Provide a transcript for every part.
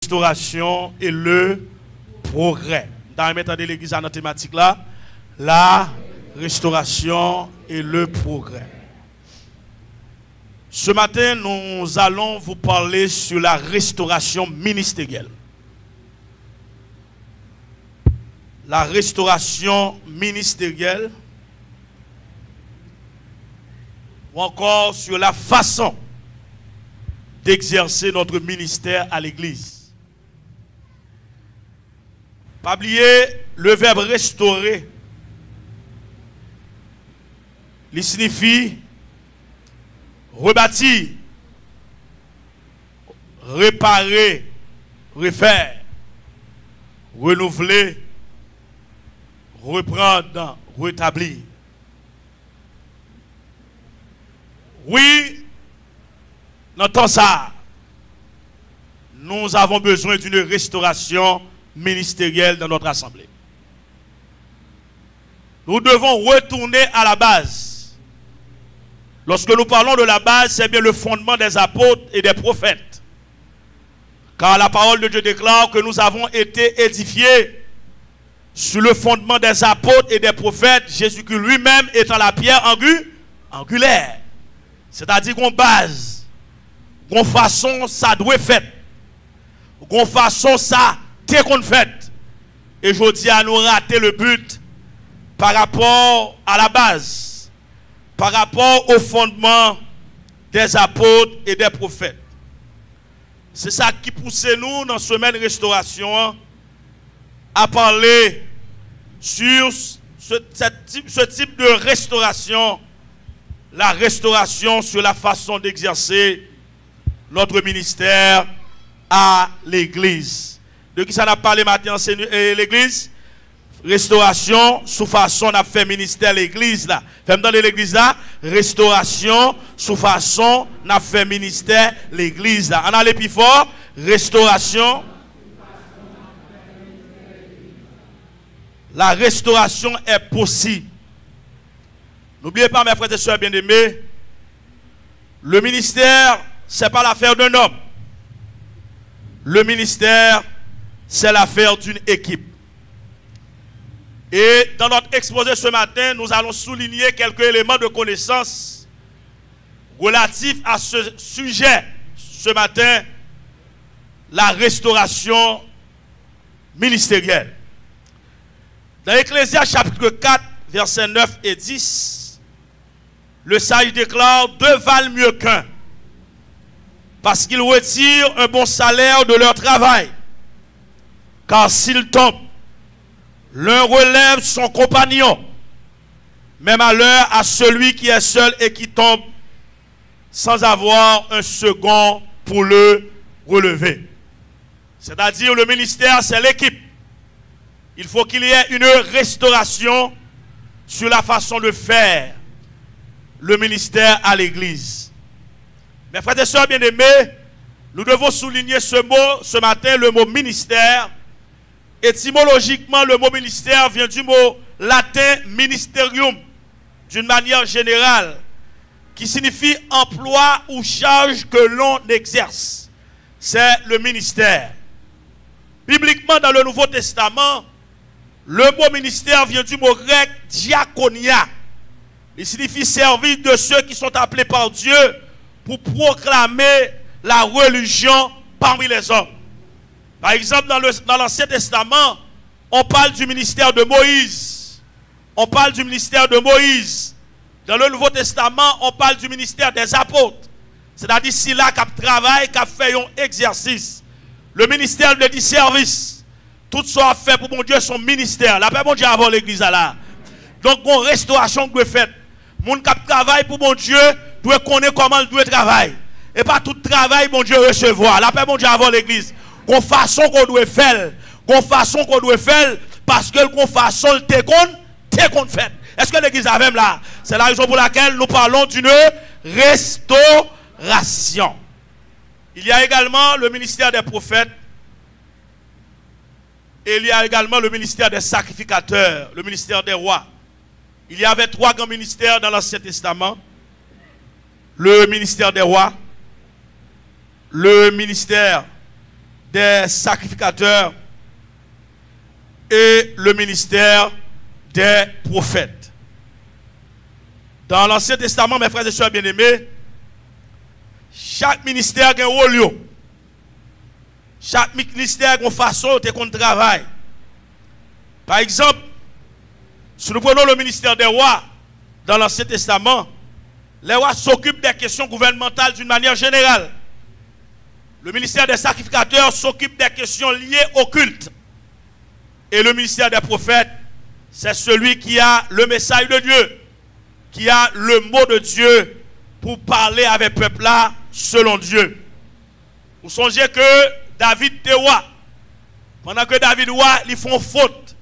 restauration et le progrès. Dans le l'église à notre thématique là, la restauration et le progrès. Ce matin, nous allons vous parler sur la restauration ministérielle. La restauration ministérielle, ou encore sur la façon d'exercer notre ministère à l'église. Pas oublier le verbe restaurer. Il signifie rebâtir, réparer, refaire, renouveler, reprendre, rétablir. Oui, dans tout ça, nous avons besoin d'une restauration ministérielle dans notre assemblée. Nous devons retourner à la base. Lorsque nous parlons de la base, c'est bien le fondement des apôtres et des prophètes. Car la parole de Dieu déclare que nous avons été édifiés sur le fondement des apôtres et des prophètes, Jésus-Christ lui-même étant la pierre angulaire. C'est-à-dire qu'on base, qu'on façon ça doit faire, qu'on façon ça t'es qu'on fait. Et je dis à nous rater le but par rapport à la base, par rapport au fondement des apôtres et des prophètes. C'est ça qui pousse nous dans semaine restauration à parler sur ce type de restauration, la restauration sur la façon d'exercer notre ministère à l'église. De qui ça n'a parlé matin l'église? Restauration sous façon n'a fait ministère l'église là. Faites dans l'église là, restauration sous façon n'a fait ministère l'église là. On a les plus fort, restauration. La restauration est possible. N'oubliez pas, mes frères et sœurs bien-aimés, le ministère, ce n'est pas l'affaire d'un homme. Le ministère, c'est l'affaire d'une équipe. Et dans notre exposé ce matin, nous allons souligner quelques éléments de connaissance relatifs à ce sujet. Ce matin, la restauration ministérielle. Dans Ecclésiaste chapitre 4, versets 9 et 10, le sage déclare: deux valent mieux qu'un, parce qu'ils retirent un bon salaire de leur travail. Car s'ils tombent, l'un relève son compagnon, mais malheur à celui qui est seul et qui tombe sans avoir un second pour le relever. C'est-à-dire, le ministère, c'est l'équipe. Il faut qu'il y ait une restauration sur la façon de faire le ministère à l'église. Mes frères et sœurs bien-aimés, nous devons souligner ce mot ce matin, le mot ministère. Étymologiquement, le mot ministère vient du mot latin ministerium, d'une manière générale, qui signifie emploi ou charge que l'on exerce. C'est le ministère. Bibliquement, dans le Nouveau Testament, le mot ministère vient du mot grec diakonia. Il signifie servir de ceux qui sont appelés par Dieu pour proclamer la religion parmi les hommes. Par exemple, dans l'Ancien Testament, on parle du ministère de Moïse. On parle du ministère de Moïse. Dans le Nouveau Testament, on parle du ministère des apôtres. C'est-à-dire, si là, qui travaille, qui fait un exercice. Le ministère de service. Tout ça a fait pour mon Dieu son ministère. La paix, mon Dieu, avant l'église là. Donc, une restauration doit faire. Mon qui travaille pour mon Dieu doit connaître comment il doit travailler. Et pas tout travail, mon Dieu, recevoir. La paix, mon Dieu, avant l'église. Qu'on façon qu'on doit faire. Qu'on façon qu'on doit faire. Parce que qu'on façon le t'es qu'on fait. Est-ce que l'église a même là? C'est la raison pour laquelle nous parlons d'une restauration. Il y a également le ministère des prophètes. Et il y a également le ministère des sacrificateurs, le ministère des rois. Il y avait 3 grands ministères dans l'Ancien Testament. Le ministère des rois, le ministère des sacrificateurs et le ministère des prophètes. Dans l'Ancien Testament, mes frères et sœurs bien-aimés, chaque ministère a un rôle. Chaque ministère a une façon de travailler. Par exemple, si nous prenons le ministère des rois dans l'Ancien Testament, les rois s'occupent des questions gouvernementales d'une manière générale. Le ministère des sacrificateurs s'occupe des questions liées au culte. Et le ministère des prophètes, c'est celui qui a le message de Dieu, qui a le mot de Dieu pour parler avec le peuple là selon Dieu. Vous songez que David était roi. Pendant que David roi, ils font faute.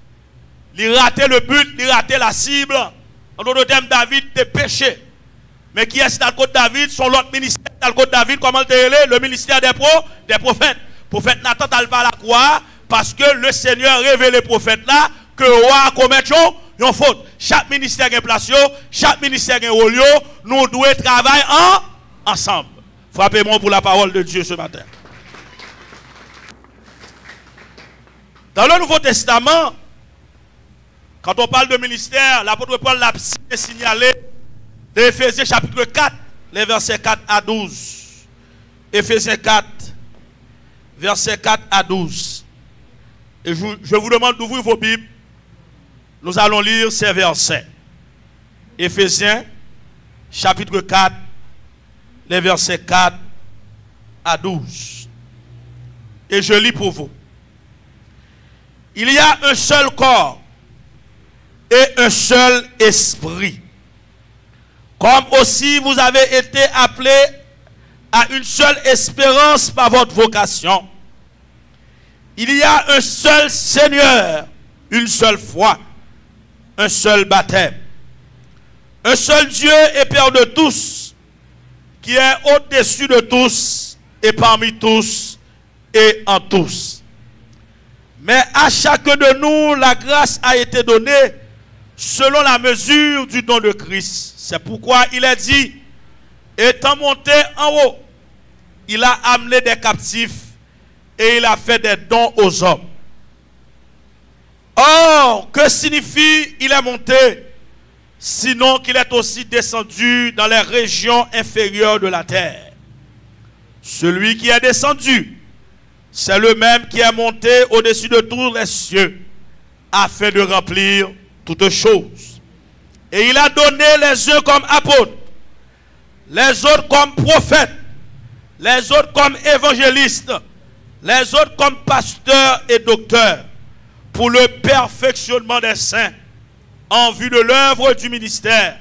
Ils ratent le but, ils ratent la cible. En d'autres termes, David était péché. Mais qui est dans le côté David? Son l'autre ministère dans le côté David, comment le ministère des prophètes. Prophète Nathan n'a pas la croix parce que le Seigneur révèle les prophètes là que le roi commet une faute. Chaque ministère a une place, chaque ministère a un rôle, nous devons travailler ensemble. Frappez-moi pour la parole de Dieu ce matin. Dans le Nouveau Testament, quand on parle de ministère, l'apôtre Paul l'a signalé de Éphésiens chapitre 4, les versets 4 à 12. Éphésiens 4, versets 4 à 12. Et je vous demande d'ouvrir vos Bibles. Nous allons lire ces versets. Éphésiens chapitre 4, les versets 4 à 12. Et je lis pour vous. Il y a un seul corps et un seul esprit. Comme aussi vous avez été appelés à une seule espérance par votre vocation. Il y a un seul Seigneur, une seule foi, un seul baptême. Un seul Dieu et Père de tous, qui est au-dessus de tous et parmi tous et en tous. Mais à chacun de nous, la grâce a été donnée selon la mesure du don de Christ. C'est pourquoi il est dit, étant monté en haut, il a amené des captifs et il a fait des dons aux hommes. Or, que signifie il est monté, sinon qu'il est aussi descendu dans les régions inférieures de la terre? Celui qui est descendu, c'est le même qui est monté au-dessus de tous les cieux, afin de remplir toutes choses. Et il a donné les uns comme apôtres, les autres comme prophètes, les autres comme évangélistes, les autres comme pasteurs et docteurs, pour le perfectionnement des saints, en vue de l'œuvre du ministère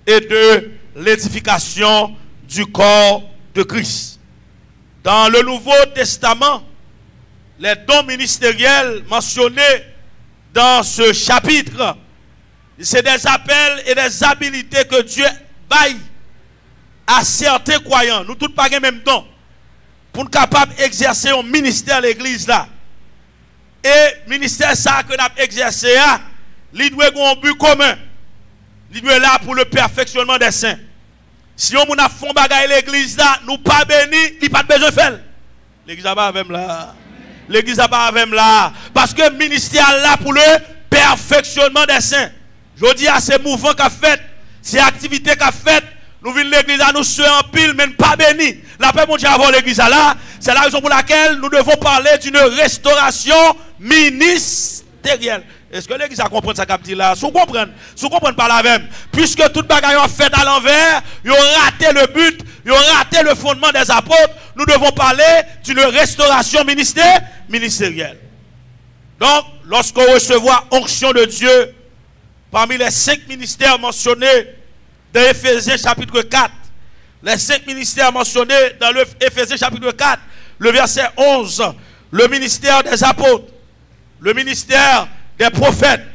et de l'édification du corps de Christ. Dans le Nouveau Testament, les dons ministériels mentionnés dans ce chapitre, c'est des appels et des habilités que Dieu baille à certains croyants. Nous tous pas les mêmes dons pour être capables d'exercer un ministère à l'église là. Et ministère ça que nous avons exercé, il doit avoir un but commun. Il doit être là pour le perfectionnement des saints. Si on a fait bagaille l'église là, nous pas béni, il pas besoin de faire. L'église n'a pas avec là. L'église n'a pas avec là. Parce que le ministère là pour le perfectionnement des saints. Je dis à ces mouvements qu'a fait, ces activités qu'a fait, nous venons l'église à nous soeurs en pile, mais pas béni. La paix mon Dieu avant l'église là, c'est la raison pour laquelle nous devons parler d'une restauration ministérielle. Est-ce que l'église a compris ça qu'a dit là? Si vous comprenez pas la même. Puisque toute bagaille a fait à l'envers, ils ont raté le but, ils ont raté le fondement des apôtres, nous devons parler d'une restauration ministérielle. Donc, lorsqu'on recevra onction de Dieu, parmi les 5 ministères mentionnés dans Éphésiens chapitre 4, les 5 ministères mentionnés dans Éphésiens chapitre 4, le verset 11, le ministère des apôtres, le ministère des prophètes,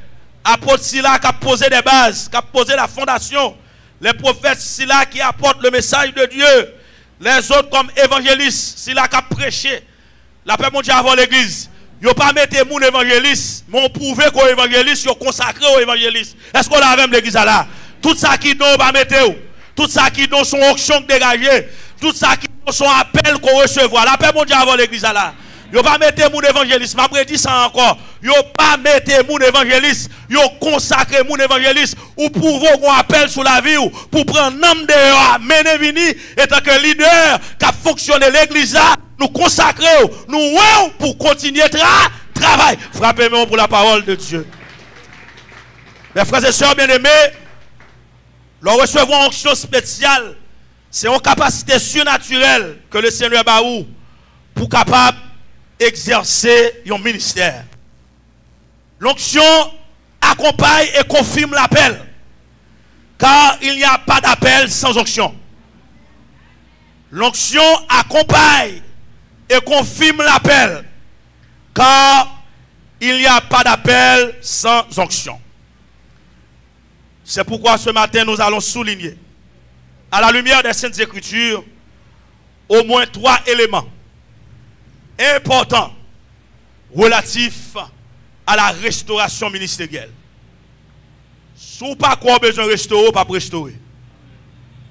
apôtres Sila qui a posé des bases, qui a posé la fondation, les prophètes Sila qui apportent le message de Dieu, les autres comme évangélistes Sila qui a prêché la paix mon Dieu avant l'église. Ils n'ont pas mis mon évangéliste, mais on prouvé qu'au évangéliste, ils ont consacré au évangéliste. Est-ce qu'on a même l'église là? Tout ça qui donne pas mettre, tout ça qui donne son onction dégagée, tout ça qui donne son appel qu'on recevra. La paix mon Dieu avant l'église là. Yo pas mettre mon évangéliste, m'a prédit ça encore. Yo pas mettre mon évangéliste, yo consacrer mon évangéliste ou pour vous appel sur la vie ou pour prendre nom de mener vini étant que leader qui a fonctionné l'église là, nous consacrer nous pour continuer travail. Frappez-moi pour la parole de Dieu. Mes frères et sœurs bien-aimés, nous recevons une onction spéciale. C'est une capacité surnaturelle que le Seigneur baou pour capable exercer un ministère. L'onction accompagne et confirme l'appel. Car il n'y a pas d'appel sans onction. L'onction accompagne et confirme l'appel. Car il n'y a pas d'appel sans onction. C'est pourquoi ce matin nous allons souligner, à la lumière des Saintes Écritures, au moins 3 éléments importants relatifs à la restauration ministérielle. Si vous n'avez pas besoin de restaurer, pas restaurer.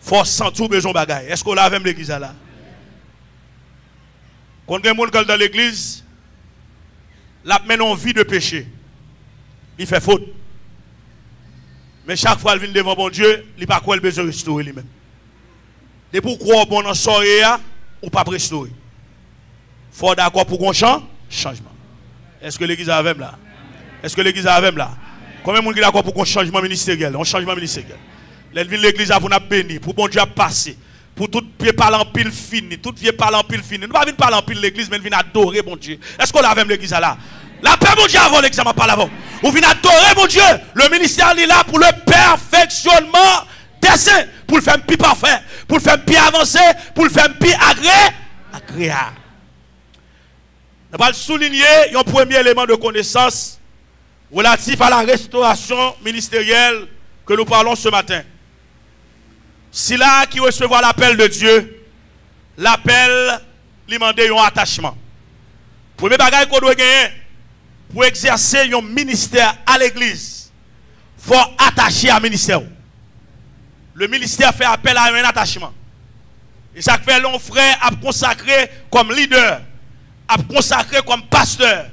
Il faut sentir besoin de bagaille. Est-ce qu'on l'a avec l'église là? Quand il y a des gens dans l'église, la mène en vie de péché. Il fait faute. Mais chaque fois qu'il vient devant bon Dieu, il n'a pas quoi besoin de restaurer lui-même. Et pourquoi bon dans soirée ou pas restaurer? Il faut d'accord pour qu'on changement. Est-ce que l'église a même là? Est-ce que l'église a même là? Combien de gens sont d'accord pour qu'on changement ministériel? Un changement ministériel. L'église a pour nous bénir, pour bon Dieu passer, pour tout pied parlant pile fini, tout pied parlant pile fini. Nous ne venons pas parler en pile l'église, mais nous venons adorer bon Dieu. Est-ce qu'on a même l'église là? La paix mon Dieu avant l'église, pas avant. Vous venez adorer mon Dieu. Le ministère est là pour le perfectionnement des saints, pour le faire plus parfait, pour le faire plus avancé, pour le faire plus agréable. Nous allons souligner un premier élément de connaissance relatif à la restauration ministérielle que nous parlons ce matin. Si là qui recevra l'appel de Dieu, l'appel lui demande un attachement. Premier bagage qu'on doit gagner pour exercer un ministère à l'église, il faut attacher à ministère. Le ministère fait appel à un attachement. Et ça fait l'on frère à consacrer comme leader, à consacrer comme pasteur.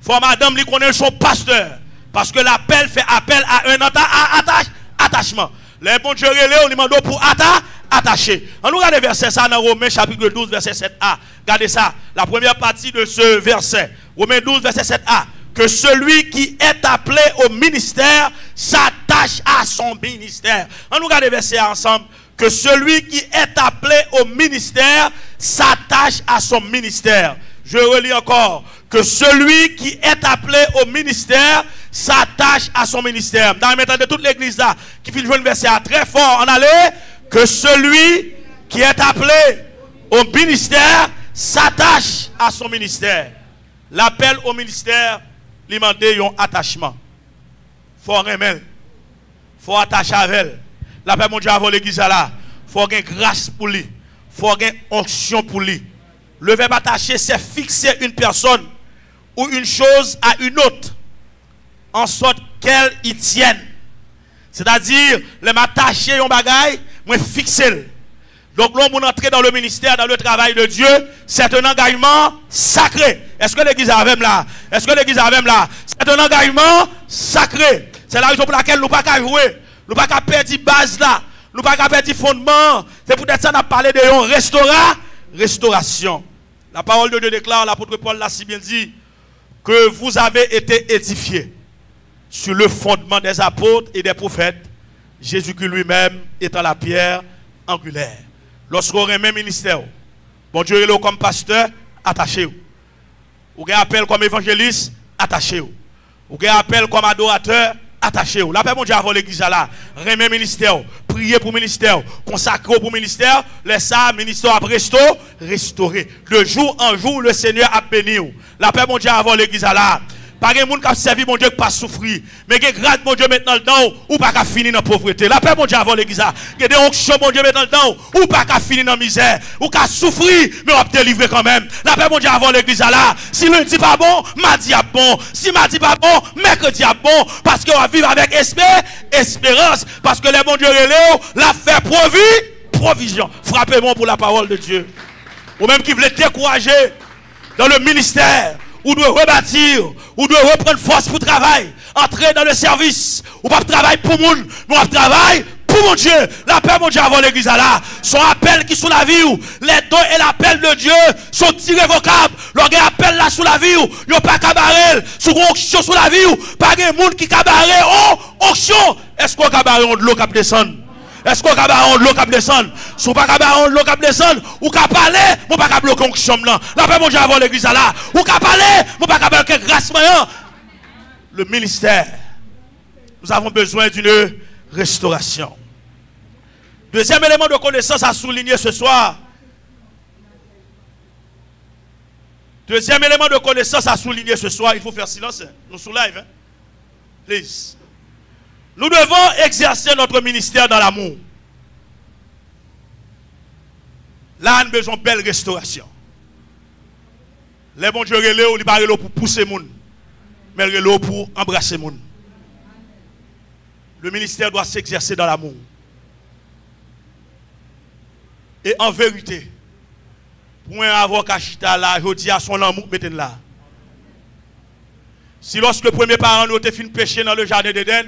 Il faut madame lui connaître son pasteur. Parce que l'appel fait appel à un attachement. Les bons dieux on demande pour attacher. On nous regarde verset ça dans Romains chapitre 12 verset 7a. Regardez ça, la première partie de ce verset. Romains 12 verset 7a. Que celui qui est appelé au ministère s'attache à son ministère. On nous regarde verset ensemble. Que celui qui est appelé au ministère s'attache à son ministère. Je relis encore. Que celui qui est appelé au ministère s'attache à son ministère. Dans le temps de toute l'église là, qui fait jouer le verset très fort, en allait. Que celui qui est appelé au ministère s'attache à son ministère. L'appel au ministère, il demande un attachement. Il faut remettre. Il faut attacher avec elle. L'appel mon Dieu avant l'église là. Il faut avoir grâce pour lui. Il faut avoir onction pour lui. Le verbe attacher, c'est fixer une personne ou une chose à une autre, en sorte qu'elle y tienne. C'est-à-dire, les m'attacher un bagaille, moi fixer. Donc, l'homme entrer dans le ministère, dans le travail de Dieu, c'est un engagement sacré. Est-ce que l'église a même là? Est-ce que l'église a même là? C'est un engagement sacré. C'est la raison pour laquelle nous ne pouvons pas jouer. Nous ne pouvons pas perdre base là. Nous ne pouvons pas perdre fondement. C'est peut-être ça qu'on a parlé de restauration. La parole de Dieu déclare, l'apôtre Paul l'a si bien dit, que vous avez été édifiés sur le fondement des apôtres et des prophètes, Jésus-Christ lui-même étant la pierre angulaire. Lorsqu'on remet ministère, bon Dieu est là comme pasteur, attachez-vous. Ou avez appel comme évangéliste, attachez-vous. Ou avez appel comme adorateur, attachez-vous. La paix mon Dieu avant l'église là, remet ministère, priez pour ministère, consacrez pour ministère, laissez ça ministère à restaurer. De jour en jour, le Seigneur a béni. La paix mon Dieu avant l'église là. Pas de monde qui a servi mon Dieu qui pas souffrir. Mais qui grâce mon Dieu maintenant dedans ou pas qu'à finir dans la pauvreté. La paix mon Dieu avant l'église. Il y a des onctions mon Dieu maintenant dedans ou pas qu'à finir dans la misère. Ou qu'à souffrir mais on va délivrer quand même. La paix mon Dieu avant l'église là. Si lundi pas bon, mardi a bon. Si mardi pas bon, mercredi a bon. Parce qu'on va vivre avec espérance. Parce que les bon Dieu l'a fait provision. Frappez-moi pour la parole de Dieu. Ou même qui voulait décourager. dans le ministère, ou doit rebâtir, ou doit reprendre force pour travail, entrer dans le service, ou pas travailler pour monde, mais on travaille pour mon Dieu. L'appel mon Dieu avant l'église là, son appel qui sous la vie, les dons et l'appel de Dieu sont irrévocables. Lorsqu'il appel là sous la vie, il n'y a pas cabaret, sous onction sous la vie, pas de monde qui cabaret, onction. Est-ce qu'on cabaret de l'eau qui descend? Est-ce qu'on cabaret de l'eau qui descend? Si on pas cabaret de l'eau qui descend, ou qu'à parler, on pas bloquer onction là. L'appel mon Dieu avant l'église là, ou qu'à parler, on pas bloquer grâce moyen. Le ministère, nous avons besoin d'une restauration. Deuxième élément de connaissance à souligner ce soir. Deuxième élément de connaissance à souligner ce soir. Il faut faire silence. Nous sommes live. Please. Nous devons exercer notre ministère dans l'amour. Là, nous avons besoin de belle restauration. Les bons dieux relèvent, ils ne parlent pas pour pousser les gens, mais ils relèvent pour embrasser les gens. Le ministère doit s'exercer dans l'amour. Et en vérité, pour un avocat chita là, je dis à son amour, mettez là. Si lorsque le premier parent nous a fait péché dans le jardin d'Éden,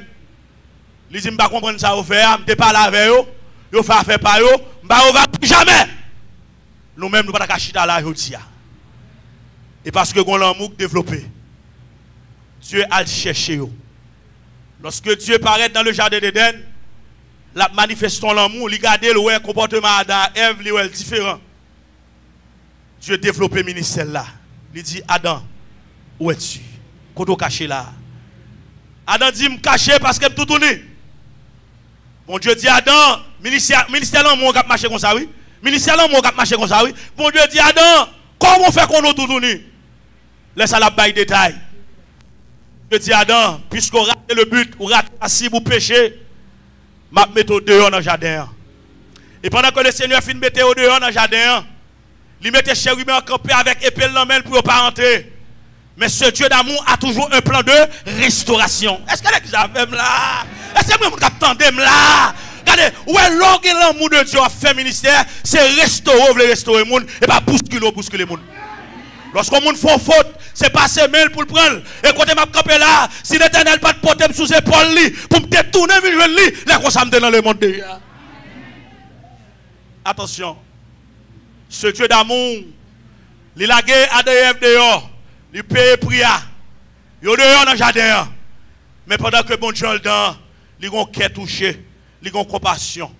il dit, je ne comprends pas ça, je ne vais pas avec eux, je ne vais pas faire par eux, je ne vais plus jamais. Nous-mêmes, nous ne pouvons pas chita là, je dis. Et parce que nous avons l'amour développé, Dieu a cherché. Lorsque Dieu paraît dans le jardin d'Éden, la manifestation l'amour, il garde le comportement d'Adam, Ève, il est différent. Dieu développe le ministère là. Il dit, Adam, où es-tu? Quand tu caché là? Adam dit, me cacher parce que je tout tourné. Bon Dieu dit, Adam, ministère l'amour qui a marché comme ça, oui. Ministère l'amour qui a marché comme ça, oui. Bon Dieu dit, Adam, comment on fait qu'on a tout tourné? Laisse à la baille détail. Dieu dit, Adam, puisqu'on rate le but, on rate la cible ou péché, m'a mettre au dehors dans le jardin. Et pendant que le Seigneur finit de mettre au dehors dans le jardin, il mettait chérubin en campé avec épée dans la main pour ne pas rentrer. Mais ce Dieu d'amour a toujours un plan de restauration. Est-ce que les gens même là? Est-ce que vous attendez là? Regardez, où est l'homme et l'amour de Dieu a fait ministère? C'est restaurer le monde et pas bousculer le monde. Lorsqu'on monde fait faute, c'est pas semaine pour le prendre. Et quand je m'a campé là, si l'Éternel pas de porter sous épaule pour me détourner, les consommer dans le monde déjà. Attention. Ce Dieu d'amour, il a gagné ADF dehors, il paye prière, il est dehors dans le jardin. Mais pendant que bon Dieu est dedans, il a un cœur touché, il a une compassion.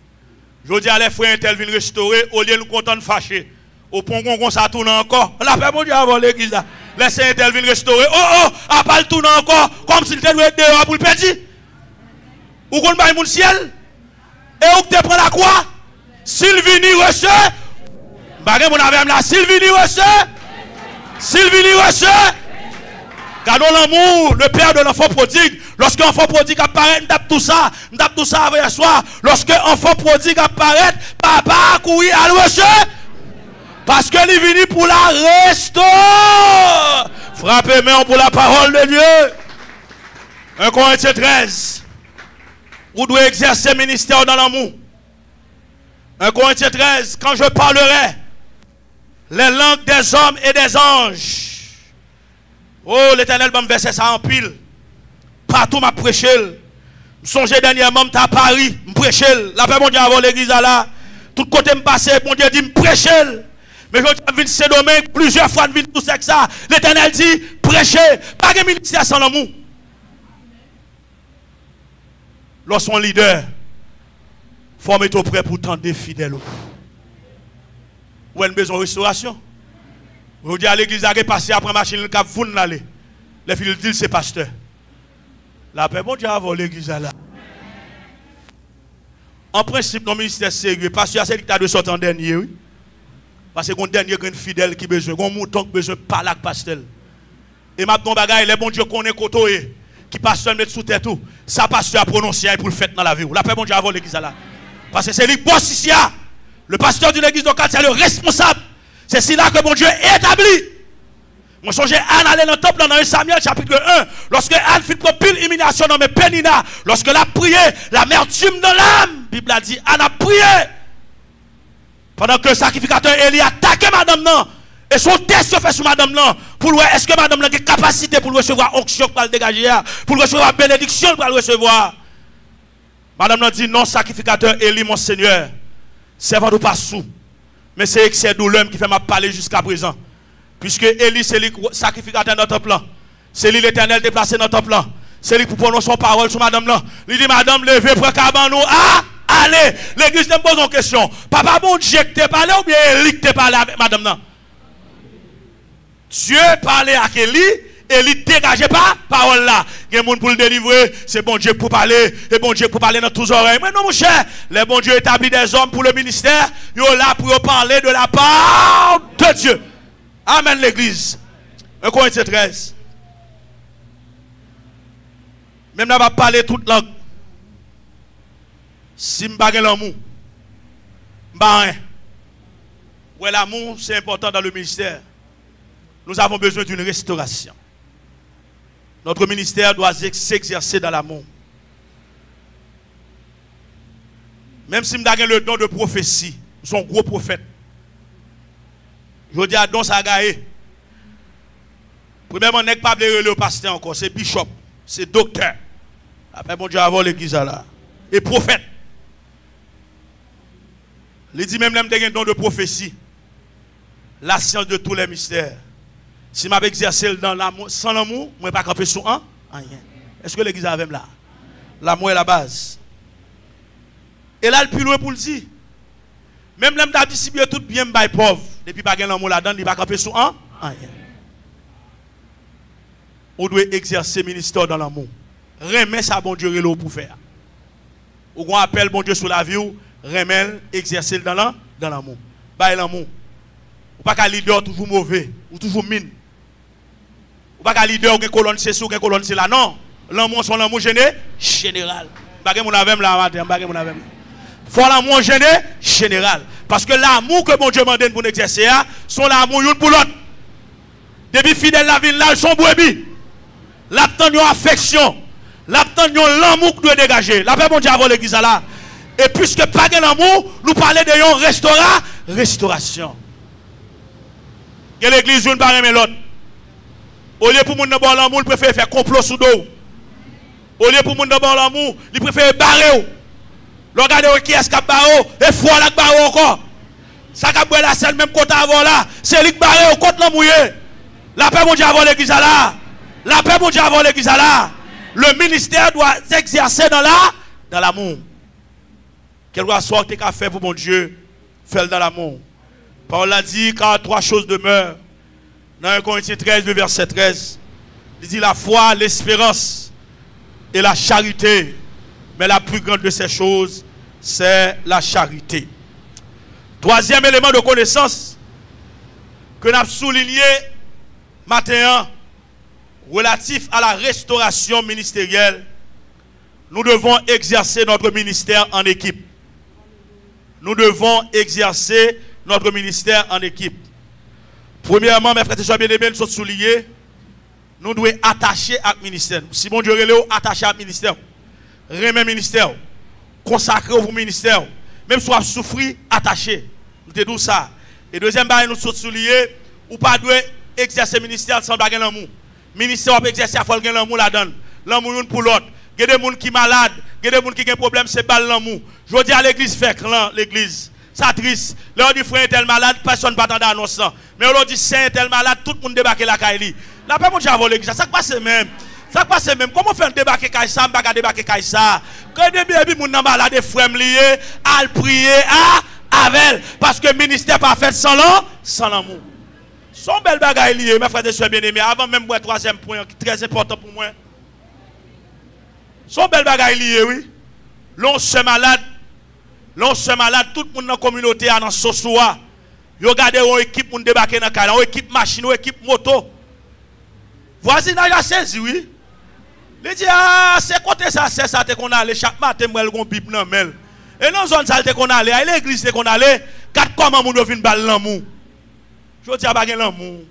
Je dis à les frères, ils viennent restaurer, au lieu de nous contenter de fâcher. Au point qu'on ça tourne encore. La paix, mon Dieu, avant l'église là. Les saints, ils viennent restaurer. Oh, à pas le tourner encore, comme s'il était dehors pour le petit. Ou qu'on va mon ciel. Et où tu prends la croix? Sylvie Rocher. Bagay mon avem là, Sylvie Rocher. Sylvie Rocher. Gardons l'amour, le père de l'enfant prodigue. Lorsque l'enfant prodigue apparaît, nous tapons tout ça avant soir. Lorsque l'enfant prodigue apparaît, papa a couru à Rocher. Parce que est venu pour la restaurer. Frappez main pour la parole de Dieu. 1 Corinthiens 13. Vous devez exercer le ministère dans l'amour. 1 Corinthiens 13. Quand je parlerai les langues des hommes et des anges. Oh, l'Éternel va me verser ça en pile. Partout m'a prêché. Je songeais dernièrement à Paris, me prêcher. La paix mon Dieu avant l'église là. Tout côté me passer, mon Dieu dit me prêcher. Mais je viens de ce domaine plusieurs fois, je viens tout ça. L'Éternel dit prêcher. Pas de ministère sans l'amour. Lorsqu'on leader, faut mettre au prêt pour tendre des fidèles. Ou a besoin de restauration. Vous dites à l'église, à passer après machine, le cap, vous n'allez. Les filles disent c'est pasteur. La paix, bon Dieu, avant l'église là. En principe, dans le ministère sérieux, pasteur, c'est dictat de sortir en dernier, oui. Parce que mon dernier grand fidèle qui besoin, mon mouton qui besoin pas la pasteur. Et maintenant, bagaille, les bon Dieu connaît côté, qui pasteur mettre sous tête tout. Ça pasteur a prononcé pour le fait dans la vie. La paix, bon Dieu, avant l'église là. Parce que c'est lui boss ici. Le pasteur de l'église locale, c'est le responsable. C'est là que mon Dieu est établi. Moi, je Anne aller dans le temple dans 1 Samuel chapitre 1. Lorsque Anne fit pour pile humiliation dans mes Pénina, lorsque elle a prié, l'amertume dans l'âme, la Bible a dit, Anne a prié. Pendant que le sacrificateur Élie a attaqué madame, non. Et son test fait sur madame là, pour voir est-ce que madame là a capacité pour recevoir onction pour le dégager, pour recevoir bénédiction pour le recevoir. Madame là dit non, sacrificateur Élie, mon Seigneur, servant de pas sous. Mais c'est excès douleur qui fait m'a parler jusqu'à présent. Puisque Élie, c'est le sacrificateur dans notre plan. C'est lui l'Éternel déplacé dans notre plan. C'est lui pour prononcer son parole sur madame là. Il dit madame, levez, prends cabanon. Ah, allez, l'église te pose une question. Papa bon Dieu que t'es parlé ou bien Élie que t'es parlé avec madame là? Dieu parlait à Élie, Élie dégagé pas parole là. Il y a des gens pour le délivrer, c'est bon Dieu pour parler, et bon Dieu pour parler dans tous oreilles. Mais non mon cher, les bon Dieu établit des hommes pour le ministère, ils sont là pour parler de la part de Dieu. Amen l'église. 1 Corinthiens 13. Même là, va parler toute langue. Si je n'ai pas l'amour, je n'ai rien. Ouais, l'amour, c'est important dans le ministère. Nous avons besoin d'une restauration. Notre ministère doit s'exercer dans l'amour. Même si je n'ai le don de prophétie, nous sommes gros prophètes. Je dis à Don Sagaye. Premièrement, n'est pas le pasteur encore, c'est bishop, c'est docteur. Après, bon Dieu, avant l'église là. Et prophète. Il dit même, l'homme a un don de prophétie. La science de tous les mystères. Si je exercé dans l'amour, sans l'amour, je ne vais pas camper sur un, rien. Est-ce que l'église a même là? L'amour est la base. Et là, le plus loin pour le dire. Même l'homme a distribué tout bien by pauvre. Depuis pas l'amour là-dedans, il ne va pas camper sur un, rien. On doit exercer le ministère dans l'amour. Remet ça, bon Dieu, pour faire. Ou qu'on appelle bon Dieu sur la vie, remet, exercer dans l'amour. Bah, l'amour. Ou pas qu'un leader toujours mauvais, ou toujours mine. Ou pas qu'un leader ou qu'un colonne c'est ou qu'un colonne c'est là. Non. L'amour, son l'amour général. Bagay mon avem là, matin, bagay mon avem. Faut l'amour général. Parce que l'amour que bon Dieu m'a donné pour nous exercer, son l'amour une pour l'autre. Depuis fidèle la ville là, ils sont brebis. L'attend une affection. L'attend l'amour que doit dégager. La paix, bon Dieu, avant l'église là. Et puisque pas de l'amour, nous parlons de restauration. Et l'église, une par l'autre. Au lieu pour nous avoir l'amour, il préfère faire complot sous dos. Au lieu pour nous avoir l'amour, il préfère barrer. Regardez qui est-ce qui a barré, et foi là qui barré encore. Ça qui a barré la selle, même côté avant là, c'est lui qui barré au côté l'amour. La paix, mon Dieu, avant l'église là. La paix, mon Dieu, avant l'église là. Le ministère doit s'exercer dans l'amour. Quel soit ce que tu as fait pour mon Dieu, fais-le dans l'amour. Paul a dit, car trois choses demeurent. Dans 1 Corinthiens 13, le verset 13, il dit la foi, l'espérance et la charité. Mais la plus grande de ces choses, c'est la charité. Troisième élément de connaissance que nous avons souligné matin, relatif à la restauration ministérielle, nous devons exercer notre ministère en équipe. Nous devons exercer notre ministère en équipe. Premièrement, mes frères et sœurs bien-aimés, nous sommes soulignés, nous devons attacher à ministère. Si mon Dieu est attaché à ministère, remet ministère, consacré au ministère, même si vous souffrez, attaché. Nous te disons ça. Et deuxième barrière, nous sommes soulignés, ou pas doit exercer ministère sans baguer l'amour. Ministère va exercer à faire l'amour là-dedans. L'amour une pour l'autre. Il y a des gens qui sont malades, il y a des gens qui ont des problèmes, c'est pas l'amour. Je dis à l'église, fait l'église. Ça triste. Là, on dit frère est tel malade, personne ne peut attendre annonce. Mais on dit saint est tel malade, tout le monde débarque la caille. La paix, mon Dieu, avant l'église. Ça passe même. Ça passe même. Comment faire débarquer Kaïsa, on va débarquer Kaïsa. Quand des bébés, mon malade, des frères liés, à le prier, avec. Parce que le ministère pas fait sans l'amour. Son bel bagaille lié, mes frères et sœurs bien-aimés. Avant même, le troisième point, très important pour moi. Son bel bagaille lié, oui. L'on se malade, tout le monde dans la communauté, dans la Sosoua. Vous regardez une équipe pour débarquer dans la caille, une équipe machine, une équipe moto. Voisinage a saisi, oui. Il dit, c'est côté ça, c'est ça qu'on a allé. Chaque matin, moi, il y a une bible dans mel. Et dans la zone ça qu'on a allé, à l'église qu'on a allé, quatre comment nous devons balle l'amour. Je dis à baguer l'amour.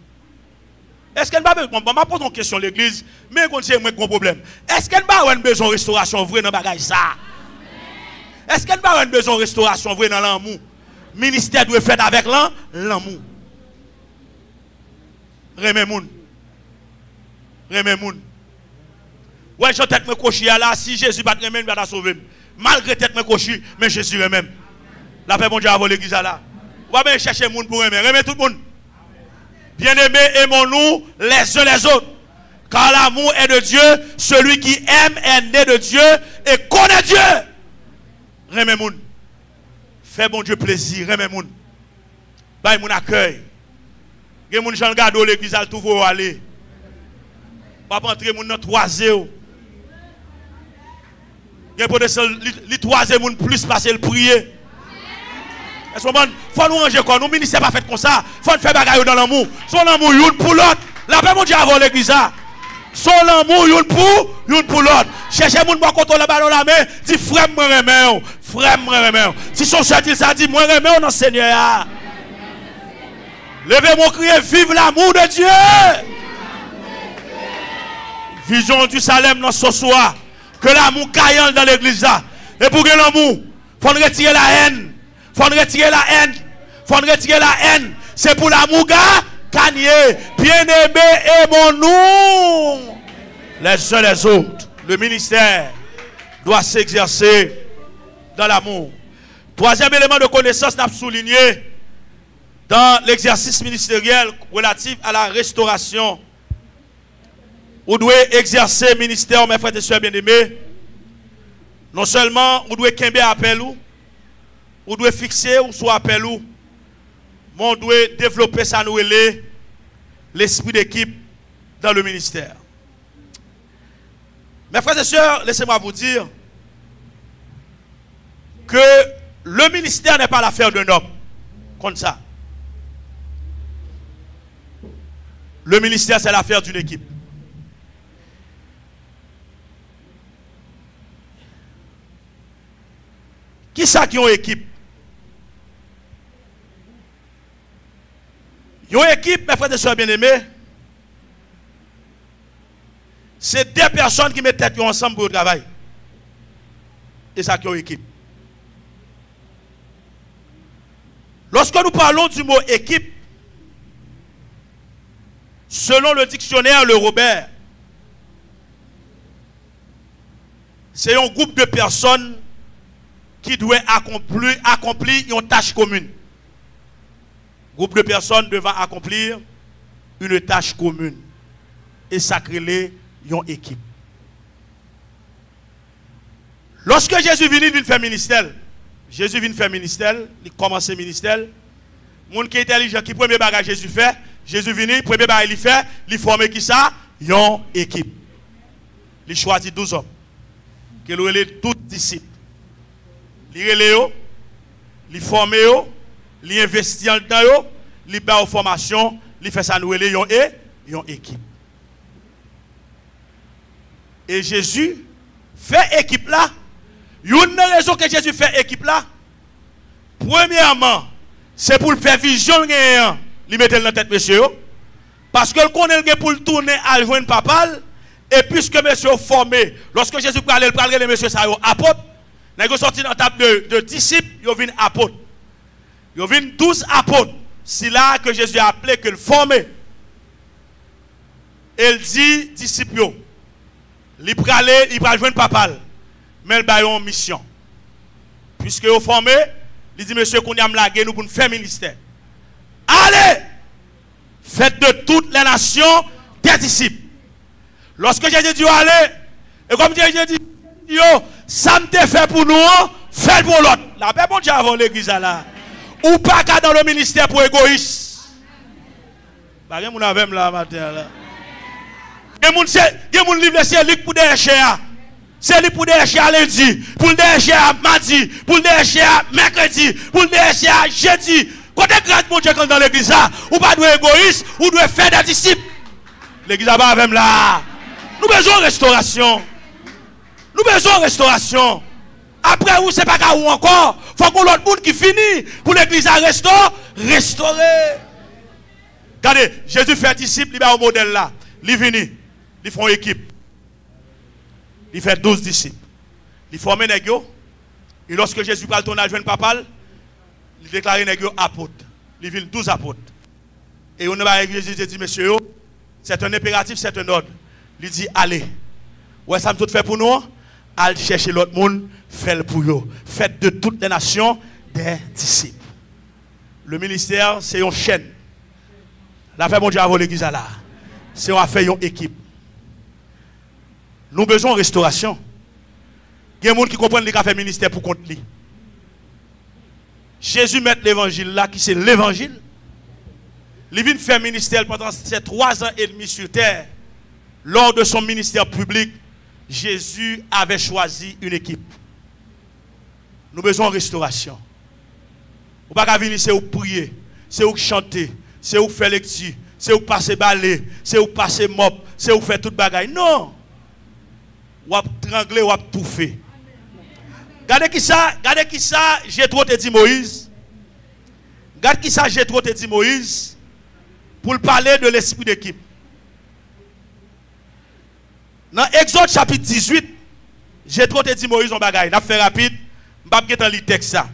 Est-ce qu'elle n'a pas besoin, je pose une question à l'église, mais on sait un gros problème. Est-ce qu'elle n'a pas besoin de restauration vraie dans le bagage ça? Est-ce qu'elle n'a pas besoin de restauration vraie dans l'amour? Le ministère doit faire avec l'amour. Remè moun. Remè moun. Ouais, j'ai tête me cochi là, si Jésus va te remè, il va te sauver. Malgré tête me cochi, mais Jésus remè. La paix, bon Dieu, avant l'église là. On va bien chercher moun pour remè. Remè tout le monde. Bien-aimés, aimons-nous les uns les autres. Car l'amour est de Dieu. Celui qui aime est né de Dieu et connaît Dieu. Remè moun. Fais bon Dieu plaisir. Remè moun. Bay moun accueil. Gen moun jan gado l'église al tout vous aller. Pas entrer moun dans troisième. Gen potentiel li troisième moun plus passer le prier. Est-ce qu'on faut nous ranger quoi? Nous ministère pas fait comme ça. Faut faire bagaille dans l'amour. Son amour une pour l'autre. La paix mon Dieu avant l'église. Son amour une pour l'autre. Cherchez moun pour contrôler la balle dans la main, dit frère moi remè. Frère moi remè. Si son chef dit ça dit moi remè dans Seigneur. Levez mon cri, vive l'amour de Dieu. Vision du Salem dans ce soir. Que l'amour gagne dans l'église. Et pour que l'amour, il faut retirer la haine. Il faut retirer la haine. Il faut retirer la haine. C'est pour l'amour gagner. Bien-aimés, aimons-nous les uns les autres. Le ministère doit s'exercer dans l'amour. Troisième élément de connaissance, nous avons souligné dans l'exercice ministériel relatif à la restauration. Vous devez exercer le ministère, mes frères et sœurs bien-aimés. Non seulement vous devez kembe appel ou, vous devez fixer ou soit appel ou, mais vous devez développer ça nous l'esprit d'équipe dans le ministère. Mes frères et sœurs, laissez-moi vous dire que le ministère n'est pas l'affaire d'un homme. Comme ça. Le ministère, c'est l'affaire d'une équipe. Qui ça qui ont une équipe? Une équipe, mes frères et sœurs bien-aimés, c'est deux personnes qui mettent tête ensemble pour le travail. Et ça qui ont une équipe. Lorsque nous parlons du mot équipe, selon le dictionnaire Le Robert, c'est un groupe de personnes qui doit accomplir une tâche commune. Groupe de personnes devant accomplir une tâche commune. Et ça crée une équipe. Lorsque Jésus vient faire ministère, il commence le ministère. Moun qui est intelligent, qui premier bagage Jésus fait, Jésus vient, premier bagage il fait, il forme qui ça? Une équipe. Il choisit 12 hommes. Qui sont tous disciples. Il relève, il forme, il investit dans eux, il fait une formation, il fait ça nous une équipe. Et Jésus fait équipe là. Une raison que Jésus fait équipe là, premièrement, c'est pour le faire vision, il met dans la tête monsieur. Parce que le connaît pour le tourner à joindre papa. Et puisque monsieur est formé, lorsque Jésus parlait, les messieurs ça apôtres. Ils sont sortis dans la table de disciples, ils viennent apôtres. Ils viennent 12 apôtres. C'est là que Jésus a appelé que le formé. Il dit disciples, il va joindre papa. Mais il a une mission. Puisque ils sont formés, il dit monsieur qu'on a lagué nous pour nous faire ministère. Allez! Faites de toutes les nations des disciples. Lorsque Jésus dit allez, et comme Jésus dit, yo, ça me fait pour nous, faites pour l'autre. La paix, bon Dieu, avant l'église là. Ou pas qu'à dans le ministère pour égoïste. Bah, il y a mon avem là, matin là. Il y a mon livre, c'est lui pour déchirer. C'est lui pour déchirer lundi, pour déchirer mardi, pour déchirer mercredi, pour déchirer jeudi. Quand tu grâce mon Dieu dans l'église là, ou pas de égoïste, ou doit faire des disciples. L'église là, avec là. Nous besoin de restauration. Nous besoin de restauration. Après, vous, c'est pas qu'à où encore. Il faut qu'on l'autre monde qui finit pour l'église à restaurer. Regardez, Jésus fait disciple, il va au modèle là. Il vient, il fait une équipe. Il fait 12 disciples. Il forme les gens. Et lorsque Jésus parle ton adjoint papa, il déclare les gens apôtres. Il vient 12 apôtres. Et on va Jésus dit, monsieur, c'est un impératif, c'est un ordre. Il dit, allez. Ouais, ça me tout fait pour nous. Allez chercher l'autre monde, faites-le pour eux. Faites de toutes les nations des disciples. Le ministère, c'est une chaîne. L'affaire, mon Dieu, à l'église là. C'est une affaire, une équipe. Nous avons besoin de restauration. Il y a des gens qui comprennent qu'il a fait ministère pour compte lui. Jésus met l'évangile là, qui c'est l'évangile. Il vient faire ministère pendant ces 3 ans et demi sur terre. Lors de son ministère public, Jésus avait choisi une équipe. Nous avons besoin de restauration. Vous ne pouvez pas venir, c'est où prier, c'est où chanter, c'est où faire lecture, c'est où passer balai, c'est où passer mop, c'est où faire toute bagaille. Non! Ou à trangler, ou à touffer. Regardez qui ça, j'ai trop te dit Moïse. Regardez qui ça, j'ai trop te dit Moïse. Pour parler de l'esprit d'équipe. Dans Exode chapitre 18, j'ai trop te dit Moïse en bagaille. Je vais faire rapide. Je vais pas dans le texte ça.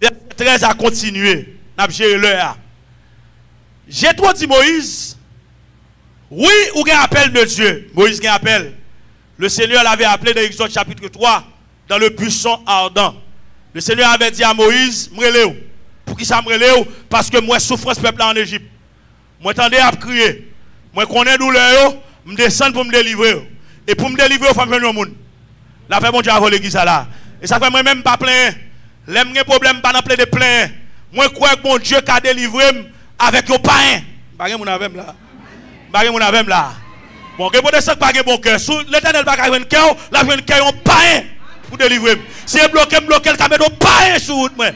Verset 13 à continuer. Je vais gérer l'heure. J'ai trop dit Moïse. Oui, ou un appel de Dieu. Moïse a un appel. Le Seigneur l'avait appelé dans Exode chapitre 3, dans le buisson ardent. Le Seigneur avait dit à Moïse, m'releu. Pour qui ça m'releu? Parce que moi souffrance peuple en Égypte. Moi tendais à crier. Moi connais douleur, me descendre pour me délivrer. Et pour me délivrer, il faut me venir au monde. La paix mon Dieu a l'église là. Et ça fait moi même pas plein. L'aime un problème pas dans plein de plein. Moi crois que mon Dieu qui a délivré avec un pain. Bagay mon avem là. Bagay mon avem là. Bon, que pour des sacs pas bon cœur. Sous l'Éternel pas un cœur, la un cœur un pain pour délivrer. Si bloqué le caméra un pain sur route moi.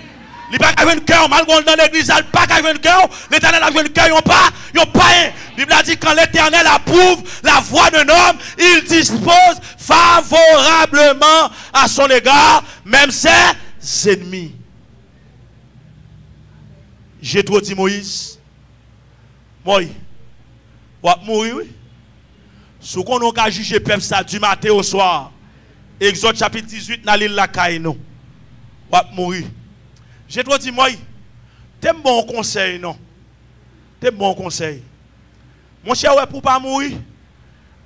Il pas un cœur mal dans l'église, il pas un cœur, l'Éternel a un cœur, un pain. La Bible a dit quand l'Éternel approuve la voix d'un homme, il dispose favorablement à son égard, même ses ennemis. J'ai trop dit Moïse. Moi, on va mourir, oui. Ce qu'on a jugé peuple ça du matin au soir. Exode chapitre 18, dans l'île la Kaino. On va mourir. J'ai trop dit, moi, t'es bon conseil, non? T'es bon conseil. Mon cher, ouais, pour pas mourir,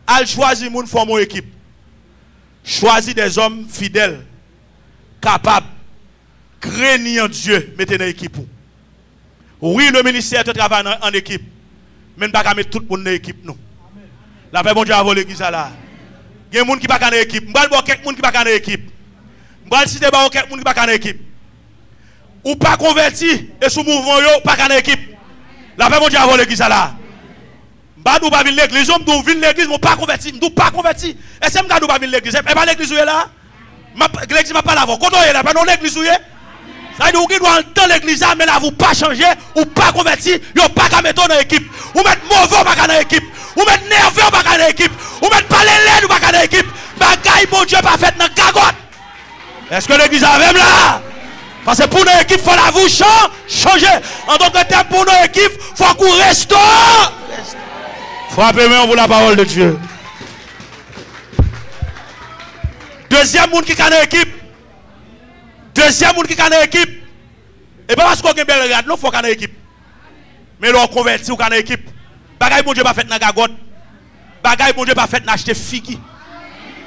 al choisir moun forme une équipe. Choisis des hommes fidèles, capables, craignant Dieu, mettez dans l'équipe. Oui, le ministère te travaille en équipe, mais pas mettre tout le monde dans l'équipe, non. La paix, bon Dieu, a volé l'église là. Il y a des gens qui ne sont pas dans l'équipe. Je vais voir quelqu'un qui ne sont pas dans l'équipe. Je vais citer quelqu'un qui ne sont pas dans l'équipe. Ou pas converti et sous mouvement, pas dans l'équipe. La paix, bon Dieu, a volé l'église là. Je ne vais pas venir l'église. Je ne vais pas l'église, mais pas converti. Je ne vais pas converti. Et c'est je ne vais pas venir l'église. Et pas l'église où est là. L'église ne va pas l'avoir. Quand on est là, pas l'église où est. Ça veut dire que vous dans l'église, mais là, vous pas changer, ou pas converti, vous pas qu'à mettre dans l'équipe. Vous mettez mauvais, pas dans l'équipe. Vous mettez nerveux, pas dans l'équipe. Vous mettez pas les laines, pas dans l'équipe. Bagaille, mon Dieu, pas fait dans la cagotte. Est-ce que l'église a même là? Parce que pour nos équipes, il faut la vous changer. En tant que tel, pour nos équipes, il faut qu'on restaure. Frappez-moi pour la parole de Dieu. Deuxième monde qui est dans l'équipe. Deuxième monde qui est dans l'équipe. Et pas parce qu'on a une belle regarde, non, il faut qu'on ait une équipe. Mais l'on convertit ou qu'on ait une équipe. Bagaille, mon Dieu, pas fait dans la gagotte. Bagaille, mon Dieu, pas fait dans acheter figi.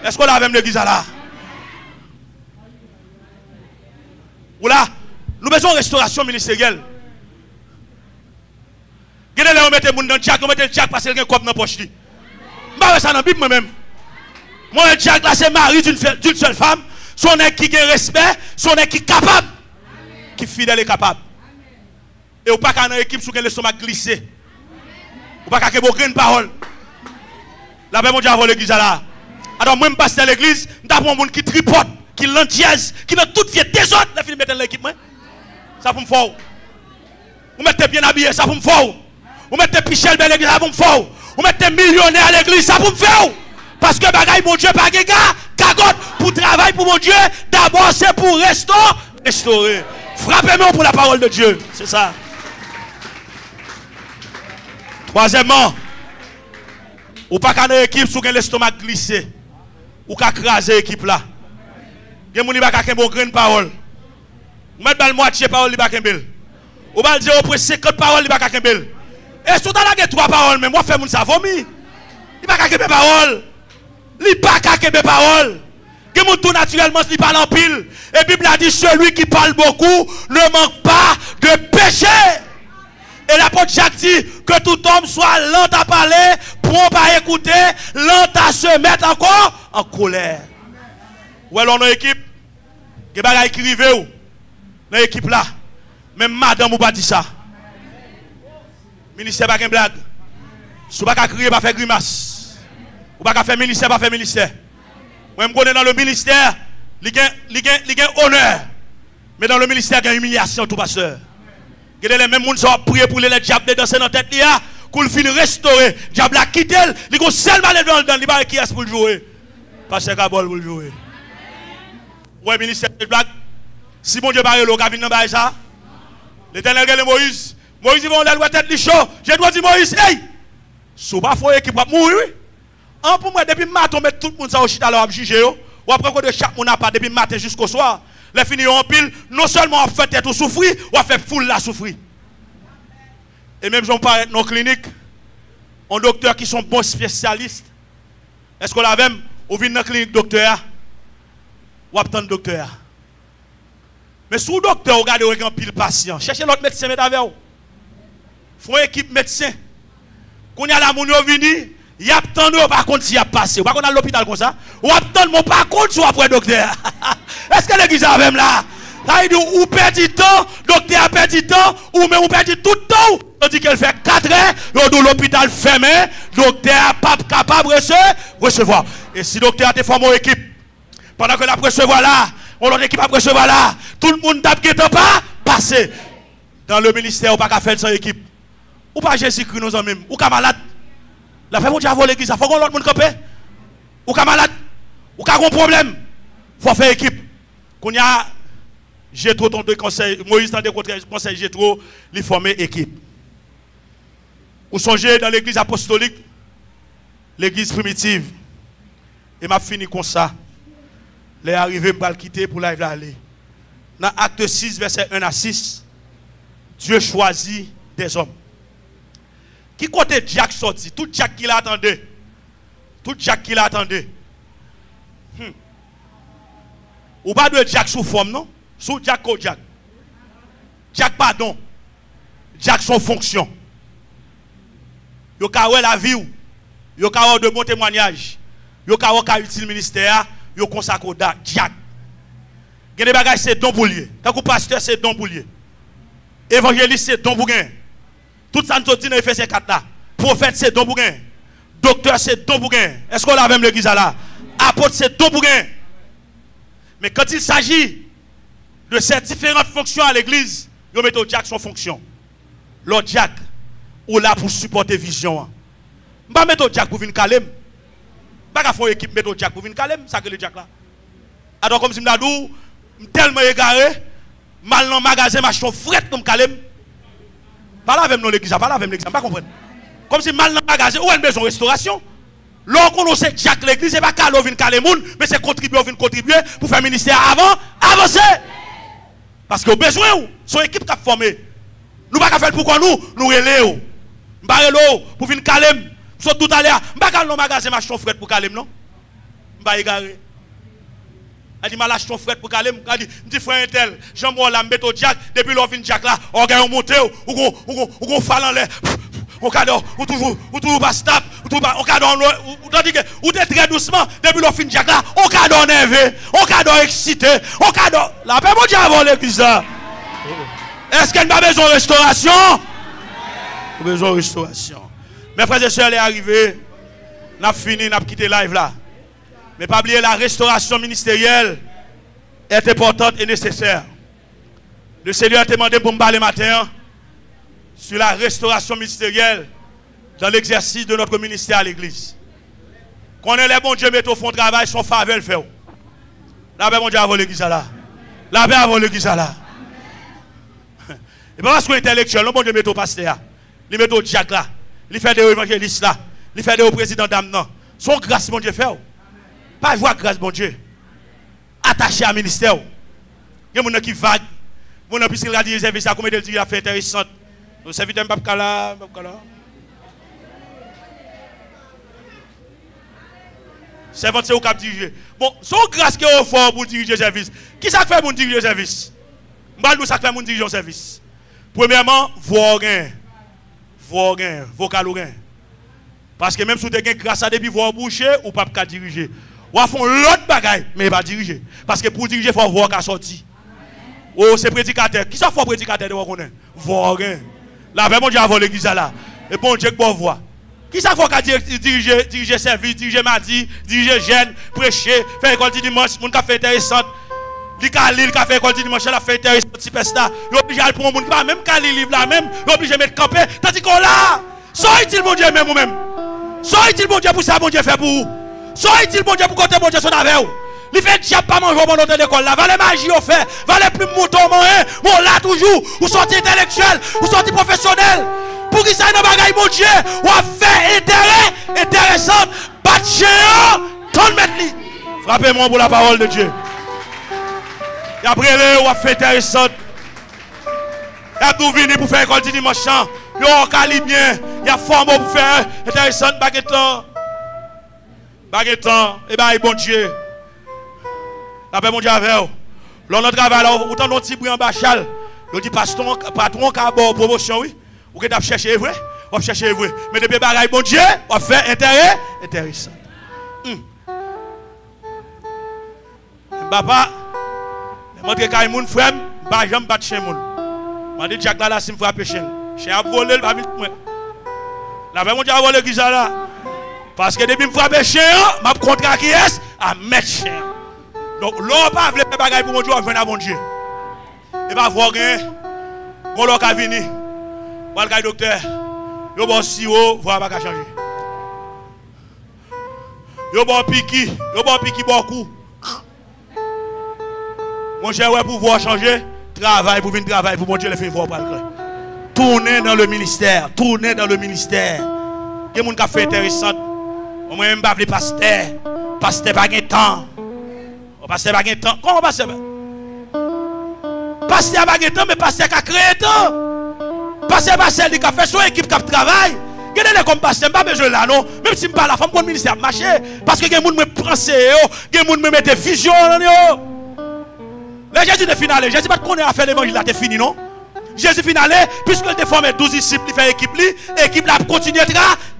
Est-ce qu'on a même l'église là? Ou là, nous besoin de restauration ministérielle. Regardez là, on met les gens dans le tchak, on met le tchak parce qu'il y a un cop dans la poche. Je ne sais pas dans la Bible moi-même. Moi, le tchak là, c'est mari d'une seule femme. Son est qui a respect, son est qui est capable, qui est fidèle et capable. Et ou pas qu'à une équipe sous l'estomac glissé. Ou pas qu'à une parole. La paix, mon Dieu, a volé l'église là. Alors, moi, je passe dans l'église, je prends un monde qui tripote, qui l'entièse, qui dans toute vie désordre, la fille mettre dans l'équipe. Ça pour me faire. Vous mettez bien habillé, ça pour me faire. Vous mettez Pichel dans l'église, ça pour me faire. Vous mettez millionnaire à l'église, ça pour me faire. Parce que bagaille, mon Dieu, pas de gars, cagotte pour travail pour mon Dieu. D'abord, c'est pour restaurer. Frappez-moi pour la parole de Dieu. C'est ça. Troisièmement, ou pas qu'à une équipe sous l'estomac glissé. Ou qu'à craser l'équipe là. Il y a des gens qui ont une bonne parole. Vous mettez dans le moitié parole, il n'y a pas de On va dire au près 50 paroles, il va pas kembel. Et si on a la 3 paroles, mais moi, fait mon ça vomi. Il va pas kembel parole. Il va pas kembel parole. Que mon tout naturellement, il parle en pile. Et Bible a dit, celui qui parle beaucoup ne manque pas de péché. Et l'apôtre Jacques dit que tout homme soit lent à parler, prompt à écouter, lent à se mettre encore en colère. Ou alors, dans l'équipe, que bagay écrivez ou dans l'équipe là, même madame ou pas dit ça. Ministère pas qu'une blague. Si vous pas crier, pas faire grimace. Ou pas faire ministère, pas faire ministère. Moi, je connais dans le ministère, il y a honneur. Mais dans le ministère, il y a humiliation, tout pasteur. Il y a les mêmes gens qui ont prié pour les diables de danser dans la tête, pour le fin restaurer. Le diable a quitté, il a seulement les dans le temps, qui est pour le jouer. Pasteur Kabol pour le jouer. Ouais, ministère de blague. Si mon Dieu barre le cabine dans ça, l'Éternel regarde Moïse. Moïse, il va la tête li chaud. J'ai droit dire Moïse, hey! Si pas faut équipe va mourir. En pour moi, depuis matin, on met tout le monde ça au chita là, juger. Ou après quoi de chaque monde n'a pas depuis matin jusqu'au soir. Les finis en pile, non seulement on fait tête souffrir, on fait foule la souffrir. Et même j'en parle dans nos cliniques, on docteurs qui sont bons spécialistes. Est-ce qu'on l'a même, on vient dans la clinique docteur, ou attend docteur. Mais si le docteur regarde un pile patient, cherchez l'autre médecin mettre avec vous. Faut une équipe médecin. Quand il y a la mounio vini, il y a tant de par contre s'il y a passé. Ou pas qu'on a l'hôpital comme ça. Ou attend mon par contre soit après docteur. Est-ce que l'église a même là? Ça veut dire ou perdit temps, docteur a perdu temps, ou même ou perdit tout le temps. On dit qu'elle fait 4 heures, dans l'hôpital fermé, docteur pas capable de recevoir. Et si docteur a été formé en équipe, pendant que la recevoir là, on l'autre équipe a recevoir là, tout le monde n'a pas passé. Dans le ministère, on n'a pas faire sans équipe. Ou pas Jésus-Christ nous en même, ou pas malade. La fait mon Dieu à l'église, il faut qu'on l'autre monde camper. Ou pas malade, ou pas un problème. Il faut faire équipe. Qu'on y a Jétro, ton conseil, Moïse, dans des conseils Jétro, il former équipe. Ou songez dans l'église apostolique, l'église primitive. Et m'a fini comme ça. Les arrivés me quitter pour aller. Dans Acte 6, verset 1 à 6, Dieu choisit des hommes. Qui côté Jack sorti? Tout Jack qui l'attendait. Tout Jack qui l'attendait. Ou pas de Jack sous forme, non? Sous Jack ou Jack. Jack pardon. Jack son fonction. Yo ka la vie ou. Yo ka de bon témoignage. Yo ka utile ministère. Yo consacre Jack. Gene bagay c'est don pour lié. Tant que pasteur c'est don pour lié. Évangéliste c'est don pour gain. Tout ça nous dit dans Ephésiens 4 là. Prophète c'est don pour gain. Docteur c'est don pour gain. Est-ce qu'on l'a même l'église là? Apôtre c'est don pour gain. Mais quand il s'agit de ces différentes fonctions à l'église, yo mettez Jack son fonction. L'autre Jack ou là pour supporter vision. Pas mettre Jack pour venir calmer. Pas qu'à faire une équipe mettre Jack pour venir calmer, ça que le Jack là. Alors comme si m'dadou tellement égaré, mal dans magasin machin fret comme calme. Pas là avec nous l'église, pas là avec l'église, pas comprendre. Comme si mal dans magasin ou une maison restauration. Lorsqu'on on sait Jack l'église c'est pas calme venir calmer moun, mais c'est contribuer pour faire ministère avant avancer. Parce que besoin ou son équipe qui a formé. Nous pas faire pourquoi nous relève. M'barelo pour venir calme. So tout à l'heure, m'pa dans magasin machin fret pour calme non. M'pa égaré. Elle dit malach ton frère pour calmer, elle dit frère tel, Jean-Paul la mettre au Jack depuis l'on vient Jack là, on gagne monter ou fall en l'air. On cadre ou toujours pas stable, on cadre ou tandis que ou très doucement depuis l'on fin Jack là, on cadre énervé, on cadre excité, on cadre la paix mon Dieu avant l'église là. Est-ce qu'il y a besoin de restauration? Besoin de restauration. Mes frères et sœurs, elle est arrivée, n'a fini, n'a quitté live là. Mais pas oublier la restauration ministérielle est importante et nécessaire. Le Seigneur a demandé pour me parler matin sur la restauration ministérielle dans l'exercice de notre ministère à l'église. Qu'on ait les bons dieux mettent au fond de travail, son faveur le fait. La paix mon Dieu avant l'église là. La paix avant l'église là. Et pas parce qu'on est intellectuel, le bon Dieu met au pasteur. Il met au diacre là. Il fait des évangélistes là. Il fait des présidents d'âme là. Son grâce mon Dieu fait. Pas voir grâce, bon Dieu. Attaché à ministère. Il y a des gens qui vaguent. Mon puisqu'il a dit service à combien de dire a fait intéressant. Nous serviteurs pas là. Servant c'est au cap diriger. Bon, son grâce qui est fort pour diriger service. Qui ça fait pour diriger service? Nous ça fait pour diriger service. Premièrement, vocal. Parce que même si vous avez grâce à des voix bouchées, ou pas qu'à diriger. Ou à fond l'autre bagaille, mais pas diriger. Parce que pour diriger, il faut voir qu'à sortir. Oh, c'est prédicateur. Qui ça fait prédicateur de vous connaître? Vogal. La vraie mon Dieu avant l'église là. Et bon Dieu pour voir. Qui ça fait qu'à diriger service, diriger mardi, diriger jeune, prêcher, faire école du dimanche, mon café intéressant. Li fait école du dimanche, la fait intéressant, superstar. Il est obligé de prendre mon pas même quand il livre là même, il est obligé de mettre camper. Tandis qu'on là, soit-il mon Dieu même ou même. Soit-il bon Dieu pour ça, bon Dieu fait pour vous. Soit-il bon Dieu pour côté bon Dieu son avec vous. Il fait diable pas manger au dans l'école là. Valait magie au fait. Valait plus mouton moyen. Bon là toujours. Ou sorti intellectuel. Ou sorti professionnel. Pour qui ça dans bagaille mon Dieu. Ou a fait intérêt. Intéressant. Bat géant. Ton mettre li. Frappez-moi pour la parole de Dieu. Et après ou a fait intéressant. Et a tout venu pour faire école du dimanche. Yo cali bien. Il y a forme pour faire intéressant baguettant. Et ben bon Dieu. La paix mon Dieu avec vous. L'on a travaillé là, autant notre petit bruit en bachal. Il dit patron qui a bon promotion oui. Ou que tu cherché vrai, on chercher vrai. Mais depuis bagaille bon Dieu, on fait intérêt intéressant. Papa, montre que moun frère, pas jamais battre chez moun. M'a dit Jack là si me frapper chien. Chien a volé le pas vite moi. La paix mon Dieu a volé qui ça là. Parce que depuis me frapper chien, m'a contrat qui est à mettre chien. Donc, l'on pas veut faire bagaille pour mon Dieu, on vient à mon Dieu. Et pas voir rien. Mon l'on a venu. Moi, le docteur, yo bon sirop, voir pas changer. Yo bon piqui beaucoup. Mon cher, ouais, pour voir changer, travail pour venir travailler pour mon Dieu, les filles voir pas le cœur. Tourner dans le ministère. Il y a des gens qui ont fait intéressant. On m'a même pas appelé pasteur. Pasteur pas de temps. Pasteur pas de temps. Comment pasteur? Pasteur pas de temps, mais pasteur qui a créé temps. Pasteur pas celle qui a fait son équipe qui travaille. Regardez comme pasteur, pas besoin là non. Même si je parle la femme pour le ministère marché. Parce que les gens me prennent, les gens me mettent vision. Les Jésus de finale, Jésus pas qu'on est à faire l'évangile là, c'est fini non? Jésus finale, puisque il a formé 12 disciples, il fait équipe là pour continuer de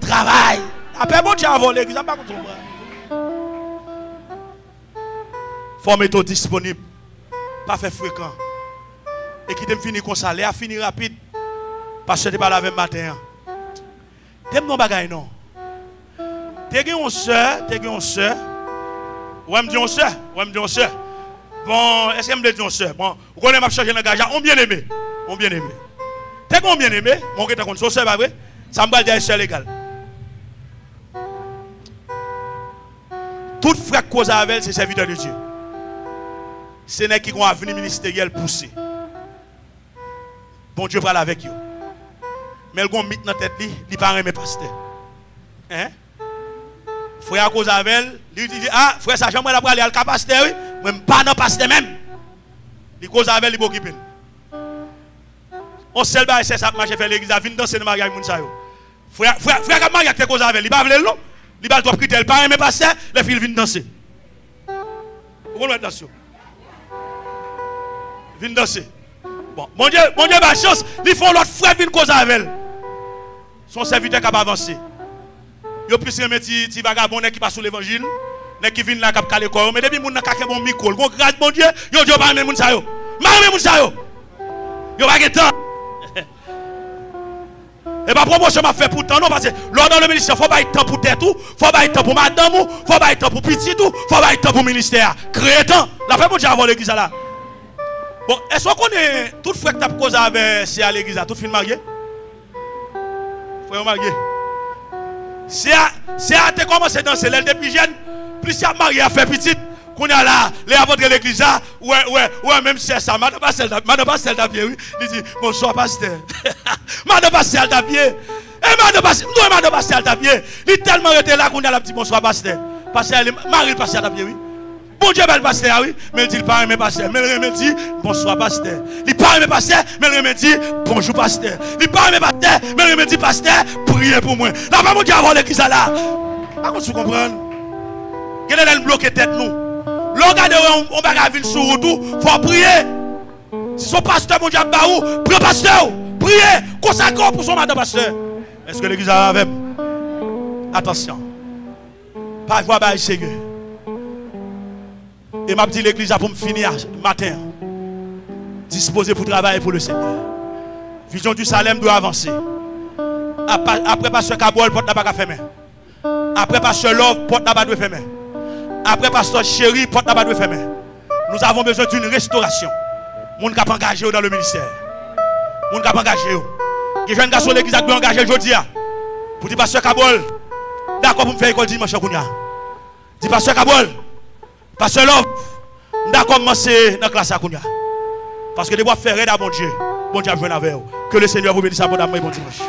travailler. Après bon Dieu avant l'église, ça pas contre forme est disponible, pas fait fréquent. Et qui t'aime finir comme ça, a fini rapide. Parce que tu pas la même matin. T'aimes non bagaille non. T'es une soeur. Ouais, me dit on soeur. Bon, est-ce que me dit on soeur? Bon, vous connaissez m'a changer le gage, on bien aimé. T'es qu'on bien aimé, mon que t'as contre soeur pas vrai? Ça me va dire soeur légal. Tout frère cause avec elle, c'est serviteur de Dieu. Ce n'est qui ont un avenir ministériel poussé. Bon Dieu parle avec eux. Mais ils ont mis dans la tête, ils ne parlent pas pasteur. Hein? Frère cause avec elle, il dit ah, frère, ça j'aimerais aller à la pasteur, oui, mais pas dans pasteur même. Il cause avec elle, il s'occupe. On seul bail c'est ça marcher faire l'église, vinn danser dans mariage moun sa yo. Frère comme mariage te cause avec elle, il pas veut non. Il va doit quitter, il pas aimer pasteur, les filles viennent danser. Vous voulez danser? Viennent danser. Bon, mon Dieu, ma chance, ils font l'autre frère viennent cause avec elle. Son serviteur capable avancer. Yo plus aimer ti vagabond qui passe sur l'évangile, qui viennent là cap caler corps, mais depuis moun n'a ka bon micro, gon grâce mon Dieu, yo Dieu pas aimer moun sa yo. Pas aimer moun sa yo. Yo pas temps. Et ma promotion m'a fait pour temps non parce que lors dans le ministère faut pas être temps pour tête tout, faut pas être temps pour madame ou, faut pas être temps pour petit tout, faut pas être temps pour ministère. Créer temps. La paix mon Dieu avant l'église là. Bon, est-ce qu'on connaît tout frère qui a cause avec c'est à l'église là, tout fin marié? Frère marié. C'est à te commencer à danser l'aile depuis jeune, plus il a marié à faire petite. Qu'on a là, les apôtres de l'église là, ouais, même c'est ça, madame pas celle d'Apier, oui. Il dit, bonsoir pasteur. Madame pas celle d'Apier. Et madame pas celle d'Apier. Il est tellement été là qu'on a la petite bonsoir pasteur. Pasteur, Marie pasteur d'Apier, oui. Bon Dieu, bel pasteur, oui. Mais il dit, il parle, mais pasteur. Mais il dit, bonsoir, pasteur. Il parle, mais pasteur. Mais il dit, bonjour, pasteur. Il parle, mais pasteur. Mais il dit, pasteur, priez pour moi. Là, pas mon Dieu, avoir l'église là. Comment tu comprends? Quel est le bloqué tête nous? L'organe, on va vivre sur retour, il faut prier. Si son pasteur, mon Dieu, baou, priez, pasteur. Priez, consacrez pour son madame, pasteur. Est-ce que l'église a avec? Attention. Pas voir, bah, Seigneur. Et m'a dit l'église pour me finir matin. Disposé pour travailler pour le Seigneur. Vision du Salem doit avancer. Après pasteur Kabol, porte n'a pas fermer. Après pasteur Love, porte n'a pas de fermer. Après pasteur Chéri, porte n'a pas de fermer. Nous avons besoin d'une restauration. Moun k'ap engagé dans le ministère. Moun k'ap engagé. Les jeunes garçons l'église a engagé aujourd'hui. Pour dire pasteur Kabol, d'accord pour me faire école dimanche kounya. Dis pasteur Kabol, pasteur Love, d'accord commencer dans la classe à kounya. Parce que les bois ferrés dans mon Dieu. Bon Dieu, je viens avec vous. Que le Seigneur vous bénisse abondamment et bon dimanche.